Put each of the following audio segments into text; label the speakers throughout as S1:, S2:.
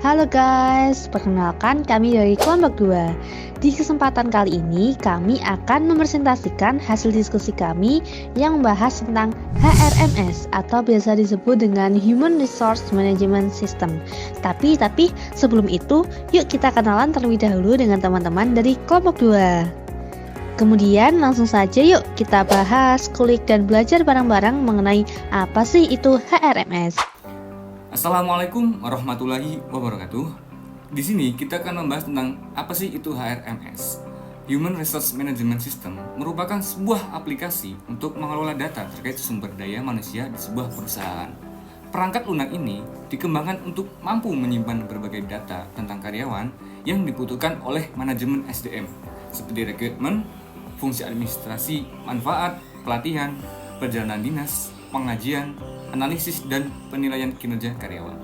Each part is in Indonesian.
S1: Halo guys, perkenalkan kami dari kelompok 2. Di kesempatan kali ini kami akan mempresentasikan hasil diskusi kami yang membahas tentang HRMS atau biasa disebut dengan Human Resource Management System. Tapi sebelum itu, yuk kita kenalan terlebih dahulu dengan teman-teman dari kelompok 2. Kemudian langsung saja yuk kita bahas, kulik, dan belajar bareng-bareng mengenai apa sih itu HRMS.
S2: Assalamualaikum warahmatullahi wabarakatuh. Di sini kita akan membahas tentang apa sih itu HRMS. Human Resource Management System merupakan sebuah aplikasi untuk mengelola data terkait sumber daya manusia di sebuah perusahaan. Perangkat lunak ini dikembangkan untuk mampu menyimpan berbagai data tentang karyawan yang dibutuhkan oleh manajemen SDM, seperti rekrutmen, fungsi administrasi, manfaat, pelatihan, perjalanan dinas, pengajian, analisis, dan penilaian kinerja karyawan.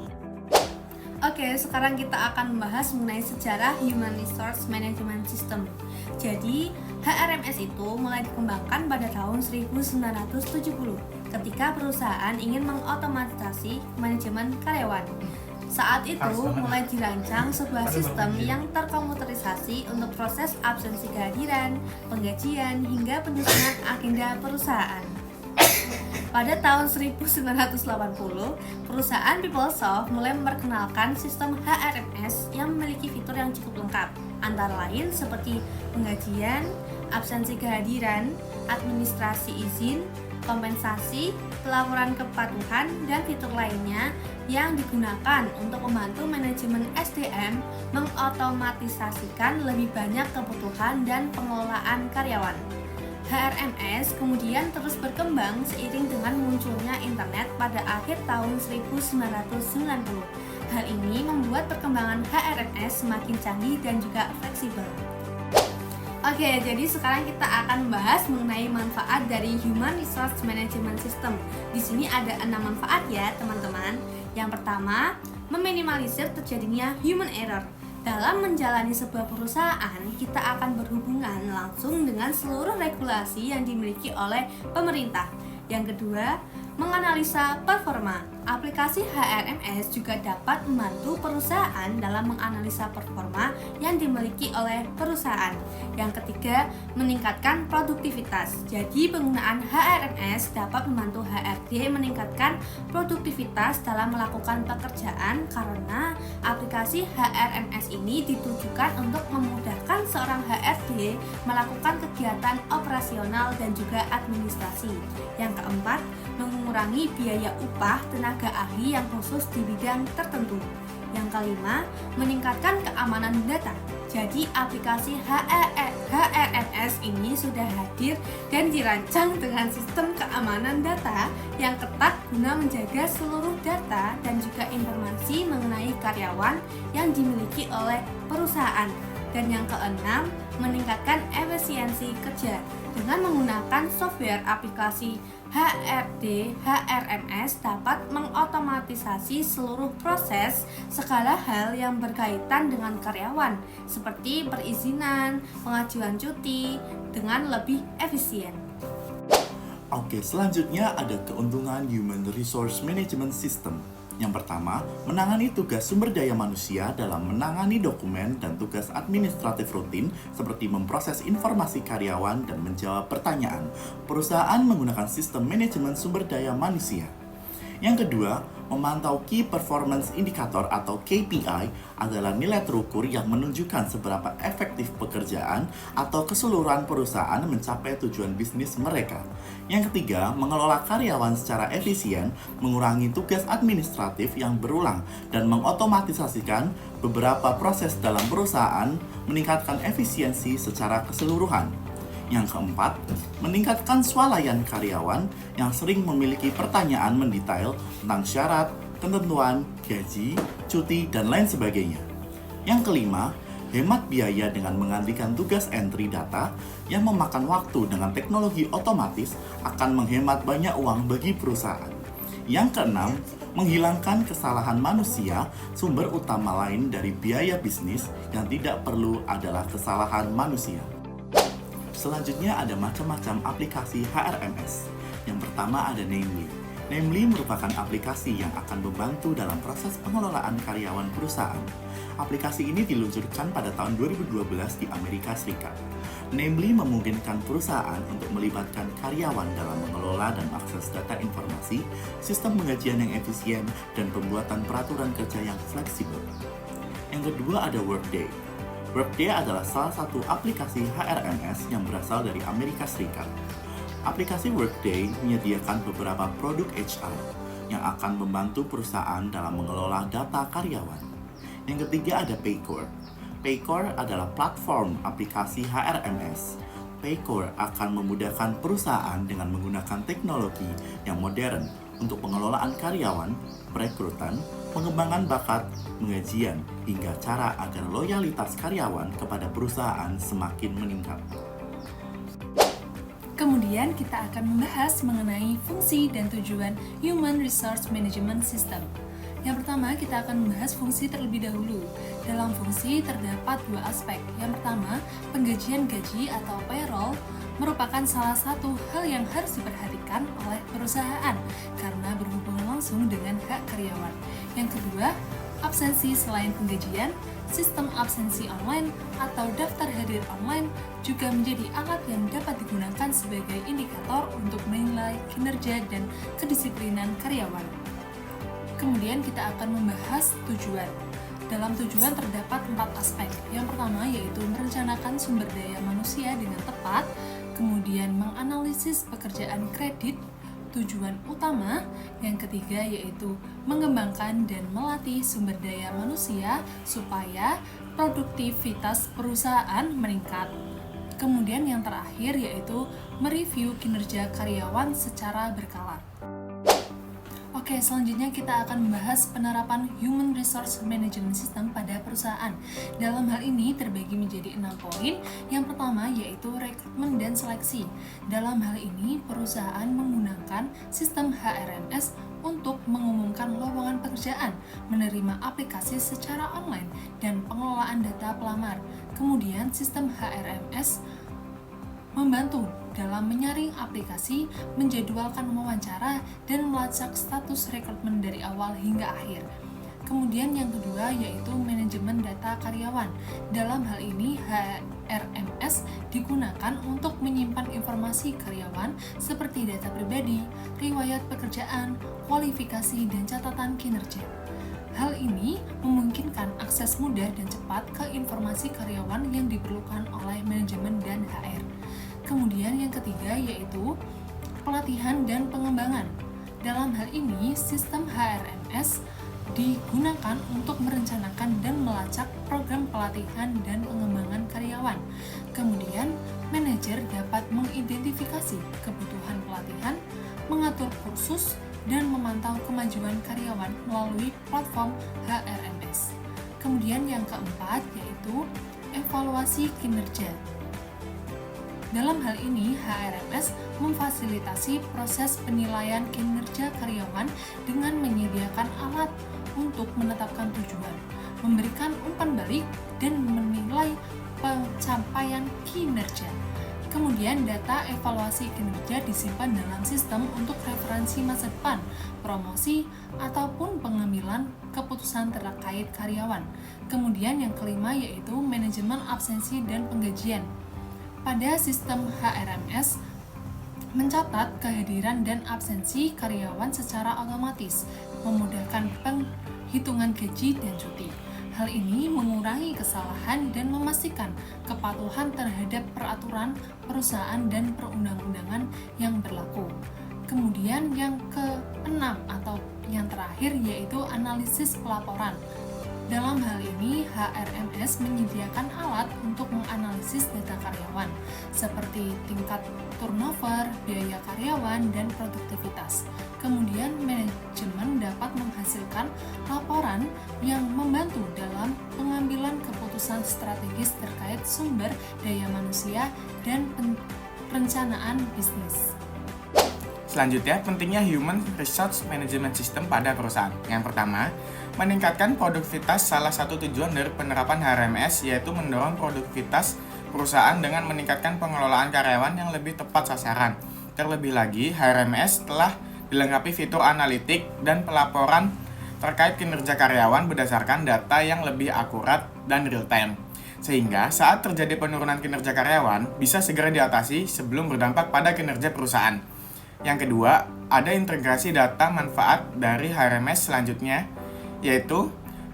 S3: Oke, sekarang kita akan membahas mengenai sejarah Human Resource Management System. Jadi, HRMS itu mulai dikembangkan pada tahun 1970 ketika perusahaan ingin mengotomatisasi manajemen karyawan. Saat itu mulai dirancang sebuah sistem yang terkomputerisasi untuk proses absensi kehadiran, penggajian, hingga penyusunan agenda perusahaan. Pada tahun 1980, perusahaan PeopleSoft mulai memperkenalkan sistem HRMS yang memiliki fitur yang cukup lengkap, antara lain seperti penggajian, absensi kehadiran, administrasi izin, kompensasi, pelaporan kepatuhan, dan fitur lainnya yang digunakan untuk membantu manajemen SDM mengotomatisasikan lebih banyak kebutuhan dan pengelolaan karyawan. HRMS kemudian terus berkembang seiring dengan munculnya internet pada akhir tahun 1990. Hal ini membuat perkembangan HRMS semakin canggih dan juga fleksibel. Oke, jadi sekarang kita akan membahas mengenai manfaat dari Human Resource Management System. Di sini ada 6 manfaat ya, teman-teman. Yang pertama, meminimalisir terjadinya human error. Dalam menjalani sebuah perusahaan, kita akan berhubungan langsung dengan seluruh regulasi yang dimiliki oleh pemerintah. Yang kedua, menganalisa performa. Aplikasi HRMS juga dapat membantu perusahaan dalam menganalisa performa yang dimiliki oleh perusahaan. Yang ketiga, meningkatkan produktivitas. Jadi, penggunaan HRMS dapat membantu HRD meningkatkan produktivitas dalam melakukan pekerjaan karena aplikasi HRMS ini ditujukan untuk memudahkan seorang HRD melakukan kegiatan operasional dan juga administrasi. Yang keempat, mengurangi biaya upah tenaga ahli yang khusus di bidang tertentu. Yang kelima, meningkatkan keamanan data. Jadi aplikasi HRMS ini sudah hadir dan dirancang dengan sistem keamanan data yang ketat guna menjaga seluruh data dan juga informasi mengenai karyawan yang dimiliki oleh perusahaan. Dan yang keenam, meningkatkan efisiensi kerja. Dengan menggunakan software aplikasi HRMS dapat mengotomatisasi seluruh proses segala hal yang berkaitan dengan karyawan, seperti perizinan, pengajuan cuti, dengan lebih efisien.
S4: Oke, selanjutnya ada keuntungan Human Resource Management System. Yang pertama, menangani tugas sumber daya manusia dalam menangani dokumen dan tugas administratif rutin seperti memproses informasi karyawan dan menjawab pertanyaan. Perusahaan menggunakan sistem manajemen sumber daya manusia. Yang kedua, memantau Key Performance Indicator atau KPI adalah nilai terukur yang menunjukkan seberapa efektif pekerjaan atau keseluruhan perusahaan mencapai tujuan bisnis mereka. Yang ketiga, mengelola karyawan secara efisien, mengurangi tugas administratif yang berulang, dan mengotomatisasikan beberapa proses dalam perusahaan, meningkatkan efisiensi secara keseluruhan. Yang keempat, meningkatkan swalayan karyawan yang sering memiliki pertanyaan mendetail tentang syarat, ketentuan, gaji, cuti, dan lain sebagainya. Yang kelima, hemat biaya dengan mengalihkan tugas entry data yang memakan waktu dengan teknologi otomatis akan menghemat banyak uang bagi perusahaan. Yang keenam, menghilangkan kesalahan manusia. Sumber utama lain dari biaya bisnis yang tidak perlu adalah kesalahan manusia. Selanjutnya ada macam-macam aplikasi HRMS. Yang pertama ada Namely. Namely merupakan aplikasi yang akan membantu dalam proses pengelolaan karyawan perusahaan. Aplikasi ini diluncurkan pada tahun 2012 di Amerika Serikat. Namely memungkinkan perusahaan untuk melibatkan karyawan dalam mengelola dan akses data informasi, sistem penggajian yang efisien, dan pembuatan peraturan kerja yang fleksibel. Yang kedua ada Workday. Workday adalah salah satu aplikasi HRMS yang berasal dari Amerika Serikat. Aplikasi Workday menyediakan beberapa produk HR yang akan membantu perusahaan dalam mengelola data karyawan. Yang ketiga ada Paycor. Paycor adalah platform aplikasi HRMS. Paycor akan memudahkan perusahaan dengan menggunakan teknologi yang modern untuk pengelolaan karyawan, perekrutan, pengembangan bakat, penggajian, hingga cara agar loyalitas karyawan kepada perusahaan semakin meningkat.
S3: Kemudian kita akan membahas mengenai fungsi dan tujuan Human Resource Management System. Yang pertama, kita akan membahas fungsi terlebih dahulu. Dalam fungsi terdapat dua aspek. Yang pertama, penggajian gaji atau payroll merupakan salah satu hal yang harus diperhatikan oleh perusahaan karena berhubungan langsung dengan hak karyawan. Yang kedua, absensi selain penggajian, sistem absensi online atau daftar hadir online juga menjadi alat yang dapat digunakan sebagai indikator untuk menilai kinerja dan kedisiplinan karyawan. Kemudian kita akan membahas tujuan. Dalam tujuan terdapat 4 aspek. Yang pertama yaitu merencanakan sumber daya manusia dengan tepat, kemudian menganalisis pekerjaan kredit, tujuan utama. Yang ketiga yaitu mengembangkan dan melatih sumber daya manusia supaya produktivitas perusahaan meningkat. Kemudian yang terakhir yaitu mereview kinerja karyawan secara berkala. Oke, selanjutnya kita akan membahas penerapan Human Resource Management System pada perusahaan. Dalam hal ini terbagi menjadi 6 poin. Yang pertama yaitu rekrutmen dan seleksi. Dalam hal ini perusahaan menggunakan sistem HRMS untuk mengumumkan lowongan pekerjaan, menerima aplikasi secara online, dan pengelolaan data pelamar. Kemudian sistem HRMS membantu dalam menyaring aplikasi, menjadwalkan wawancara, dan melacak status rekrutmen dari awal hingga akhir. Kemudian yang kedua yaitu manajemen data karyawan. Dalam hal ini HRMS digunakan untuk menyimpan informasi karyawan seperti data pribadi, riwayat pekerjaan, kualifikasi, dan catatan kinerja. Hal ini memungkinkan akses mudah dan cepat ke informasi karyawan yang diperlukan oleh manajemen dan HR. Kemudian yang ketiga yaitu pelatihan dan pengembangan. Dalam hal ini, sistem HRMS digunakan untuk merencanakan dan melacak program pelatihan dan pengembangan karyawan. Kemudian, manajer dapat mengidentifikasi kebutuhan pelatihan, mengatur kursus, dan memantau kemajuan karyawan melalui platform HRMS. Kemudian yang keempat yaitu evaluasi kinerja. Dalam hal ini, HRMS memfasilitasi proses penilaian kinerja karyawan dengan menyediakan alat untuk menetapkan tujuan, memberikan umpan balik, dan menilai pencapaian kinerja. Kemudian, data evaluasi kinerja disimpan dalam sistem untuk referensi masa depan, promosi, ataupun pengambilan keputusan terkait karyawan. Kemudian yang kelima yaitu manajemen absensi dan penggajian. Pada sistem HRMS, mencatat kehadiran dan absensi karyawan secara otomatis, memudahkan penghitungan gaji dan cuti. Hal ini mengurangi kesalahan dan memastikan kepatuhan terhadap peraturan perusahaan dan perundang-undangan yang berlaku. Kemudian yang keenam atau yang terakhir yaitu analisis pelaporan. Dalam hal ini, HRMS menyediakan alat untuk menganalisis data karyawan, seperti tingkat turnover, biaya karyawan, dan produktivitas. Kemudian, manajemen dapat menghasilkan laporan yang membantu dalam pengambilan keputusan strategis terkait sumber daya manusia dan perencanaan bisnis.
S5: Selanjutnya, pentingnya Human Resource Management System pada perusahaan. Yang pertama, meningkatkan produktivitas. Salah satu tujuan dari penerapan HRMS yaitu mendorong produktivitas perusahaan dengan meningkatkan pengelolaan karyawan yang lebih tepat sasaran. Terlebih lagi, HRMS telah dilengkapi fitur analitik dan pelaporan terkait kinerja karyawan berdasarkan data yang lebih akurat dan real-time. Sehingga saat terjadi penurunan kinerja karyawan, bisa segera diatasi sebelum berdampak pada kinerja perusahaan. Yang kedua, ada integrasi data manfaat dari HRMS selanjutnya, yaitu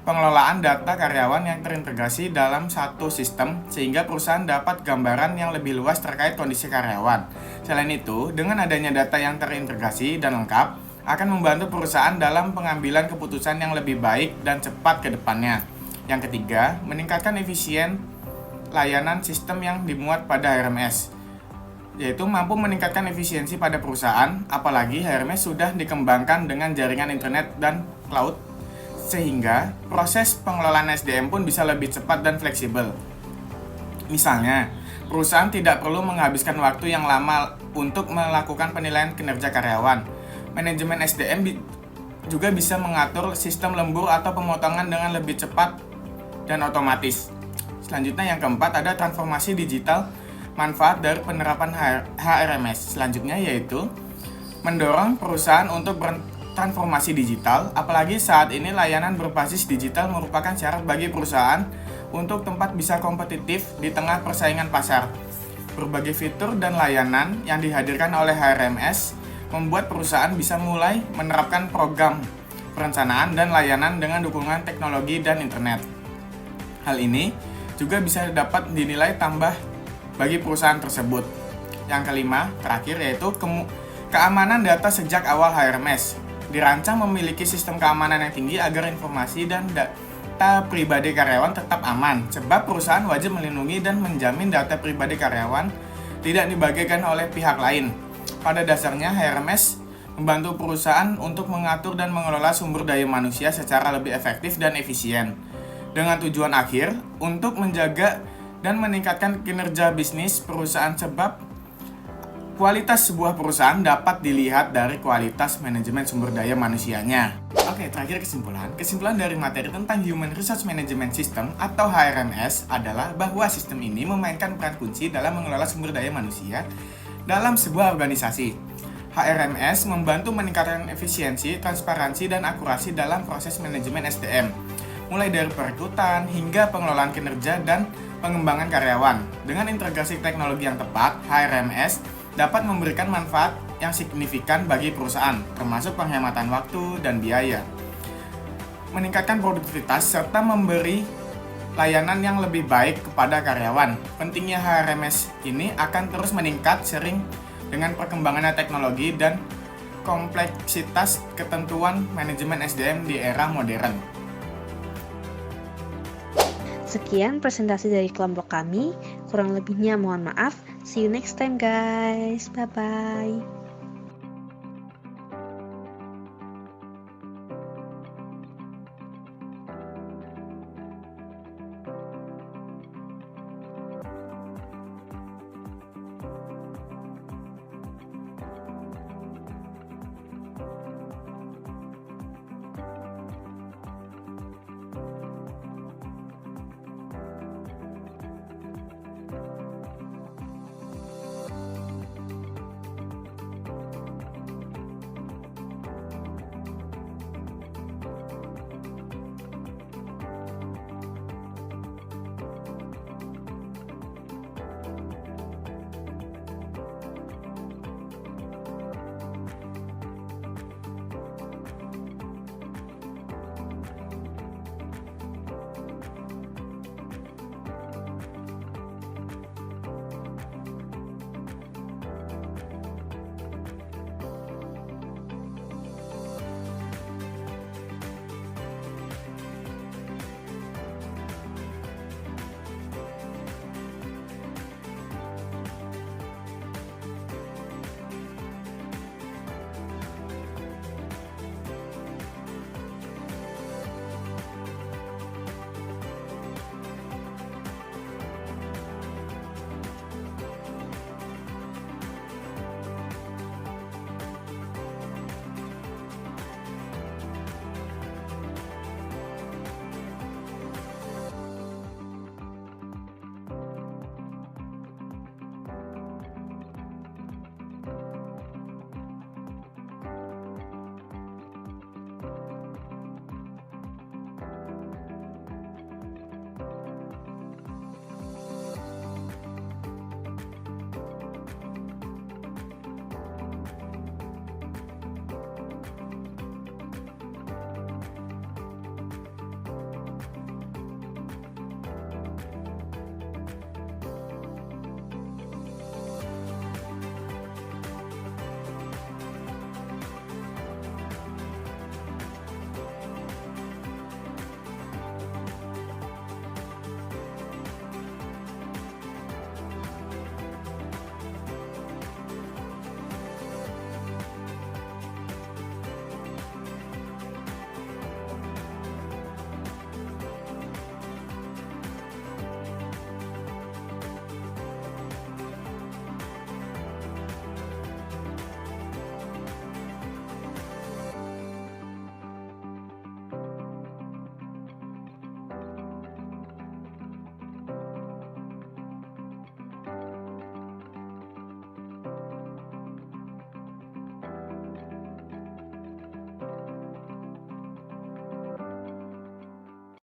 S5: pengelolaan data karyawan yang terintegrasi dalam satu sistem sehingga perusahaan dapat gambaran yang lebih luas terkait kondisi karyawan. Selain itu, dengan adanya data yang terintegrasi dan lengkap, akan membantu perusahaan dalam pengambilan keputusan yang lebih baik dan cepat ke depannya. Yang ketiga, meningkatkan efisien layanan sistem yang dimuat pada HRMS, yaitu mampu meningkatkan efisiensi pada perusahaan, apalagi HRMS sudah dikembangkan dengan jaringan internet dan cloud, sehingga proses pengelolaan SDM pun bisa lebih cepat dan fleksibel. Misalnya, perusahaan tidak perlu menghabiskan waktu yang lama untuk melakukan penilaian kinerja karyawan. Manajemen SDM juga bisa mengatur sistem lembur atau pemotongan dengan lebih cepat dan otomatis. Selanjutnya yang keempat, ada transformasi digital manfaat dari penerapan HRMS. Selanjutnya yaitu mendorong perusahaan untuk transformasi digital, apalagi saat ini layanan berbasis digital merupakan syarat bagi perusahaan untuk tempat bisa kompetitif di tengah persaingan pasar. Berbagai fitur dan layanan yang dihadirkan oleh HRMS membuat perusahaan bisa mulai menerapkan program perencanaan dan layanan dengan dukungan teknologi dan internet. Hal ini juga bisa dapat dinilai tambah bagi perusahaan tersebut. Yang kelima, terakhir yaitu keamanan data sejak awal HRMS. Dirancang memiliki sistem keamanan yang tinggi agar informasi dan data pribadi karyawan tetap aman, sebab perusahaan wajib melindungi dan menjamin data pribadi karyawan tidak dibagikan oleh pihak lain. Pada dasarnya, HRMS membantu perusahaan untuk mengatur dan mengelola sumber daya manusia secara lebih efektif dan efisien, dengan tujuan akhir untuk menjaga dan meningkatkan kinerja bisnis perusahaan, sebab kualitas sebuah perusahaan dapat dilihat dari kualitas manajemen sumber daya manusianya. Oke, terakhir kesimpulan. Kesimpulan dari materi tentang Human Resource Management System atau HRMS adalah bahwa sistem ini memainkan peran kunci dalam mengelola sumber daya manusia dalam sebuah organisasi. HRMS membantu meningkatkan efisiensi, transparansi, dan akurasi dalam proses manajemen SDM, mulai dari perekrutan hingga pengelolaan kinerja dan pengembangan karyawan. Dengan integrasi teknologi yang tepat, HRMS dapat memberikan manfaat yang signifikan bagi perusahaan, termasuk penghematan waktu dan biaya, meningkatkan produktivitas, serta memberi layanan yang lebih baik kepada karyawan. Pentingnya HRMS ini akan terus meningkat sering dengan perkembangannya teknologi dan kompleksitas ketentuan manajemen SDM di era modern.
S1: Sekian presentasi dari kelompok kami. Kurang lebihnya mohon maaf. See you next time guys. Bye-bye.